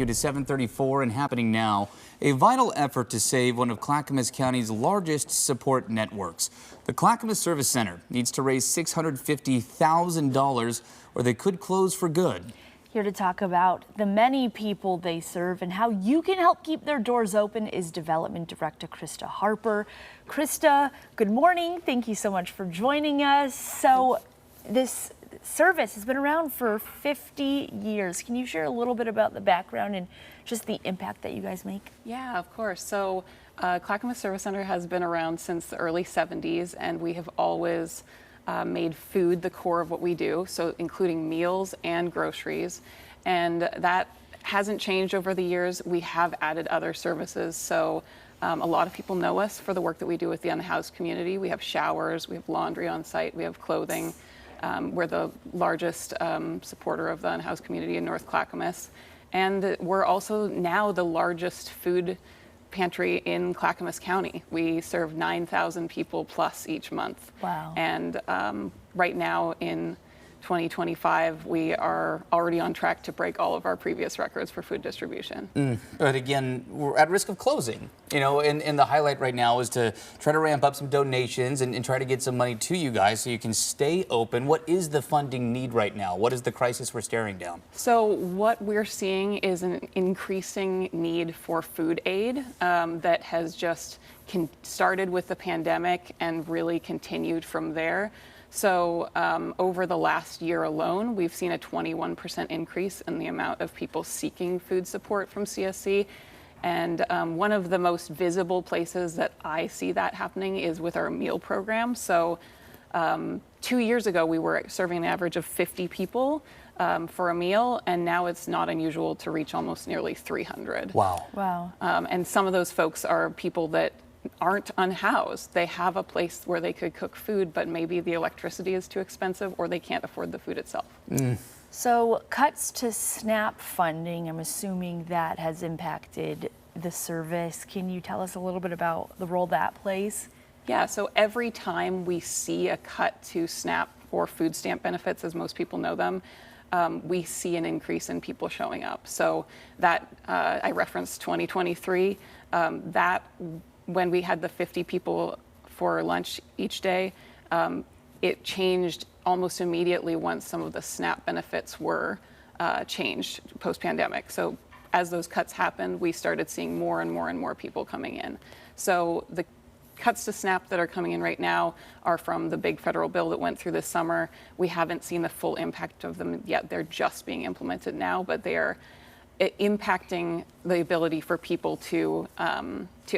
you to 7:34 and happening now. A vital effort to save one of Clackamas County's largest support networks. The Clackamas Service Center needs to raise $650,000 or they could close for good. Here to talk about the many people they serve and how you can help keep their doors open is Development Director Krista Harper. Krista, good morning. Thank you so much for joining us. So this service has been around for 50 years. Can you share a little bit about the background and just the impact that you guys make? Yeah, of course. So Clackamas Service Center has been around since the early 70s, and we have always made food the core of what we do, so including meals and groceries. And that hasn't changed over the years. We have added other services. So a lot of people know us for the work that we do with the unhoused community. We have showers, we have laundry on site, we have clothing. We're the largest supporter of the unhoused community in North Clackamas. And we're also now the largest food pantry in Clackamas County. We serve 9,000 people plus each month. Wow. And right now in 2025, we are already on track to break all of our previous records for food distribution. But again, we're at risk of closing, and the highlight right now is to try to ramp up some donations and try to get some money to you guys so you can stay open. What is the funding need right now? What is the crisis we're staring down? So what we're seeing is an increasing need for food aid that has just started with the pandemic and really continued from there. So over the last year alone, we've seen a 21% increase in the amount of people seeking food support from CSC. And one of the most visible places that I see that happening is with our meal program. So 2 years ago, we were serving an average of 50 people for a meal, and now it's not unusual to reach almost nearly 300. Wow. Wow. And some of those folks are people that aren't unhoused. They have a place where they could cook food, but maybe the electricity is too expensive or they can't afford the food itself. So cuts to SNAP funding, I'm assuming that has impacted the service. Can you tell us a little bit about the role that plays? Yeah, so every time we see a cut to SNAP or food stamp benefits, as most people know them, we see an increase in people showing up. So that, I referenced 2023, that when we had the 50 people for lunch each day, it changed almost immediately once some of the SNAP benefits were changed post-pandemic. So as those cuts happened, we started seeing more and more and more people coming in. So the cuts to SNAP that are coming in right now are from the big federal bill that went through this summer. We haven't seen the full impact of them yet. They're just being implemented now, but they are impacting the ability for people to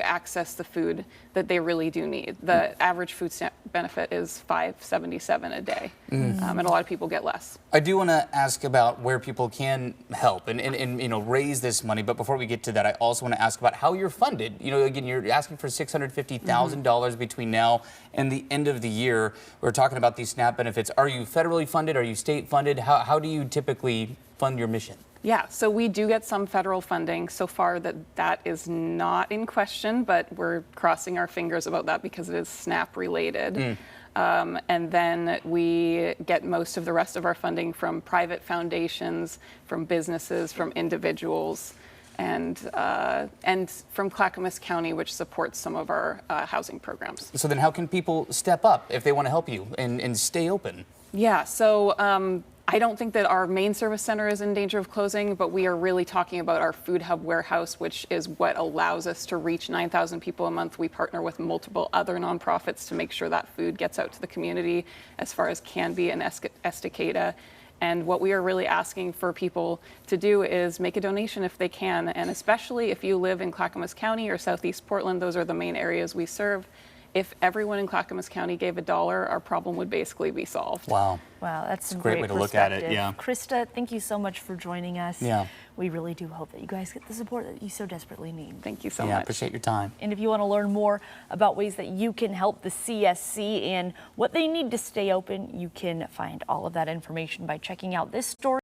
access the food that they really do need. The average food stamp benefit is $5.77 a day, and a lot of people get less. I do want to ask about where people can help and raise this money, but before we get to that, I also want to ask about how you're funded. Again, you're asking for $650,000 between now and the end of the year. We're talking about these SNAP benefits. Are you federally funded? Are you state funded? How do you typically fund your mission? Yeah, so we do get some federal funding. So far that is not in question, but we're crossing our fingers about that because it is SNAP related. And then we get most of the rest of our funding from private foundations, from businesses, from individuals, and from Clackamas County, which supports some of our housing programs. So then how can people step up if they want to help you and stay open? Yeah, so I don't think that our main service center is in danger of closing, but we are really talking about our food hub warehouse, which is what allows us to reach 9,000 people a month. We partner with multiple other nonprofits to make sure that food gets out to the community as far as Canby and Estacada. And what we are really asking for people to do is make a donation if they can, and especially if you live in Clackamas County or Southeast Portland, those are the main areas we serve. If everyone in Clackamas County gave $1, our problem would basically be solved. Wow. Wow, that's some great way to look at it. Yeah. Krista, thank you so much for joining us. Yeah. We really do hope that you guys get the support that you so desperately need. Thank you so much. much. Appreciate your time. And if you want to learn more about ways that you can help the CSC and what they need to stay open, you can find all of that information by checking out this story.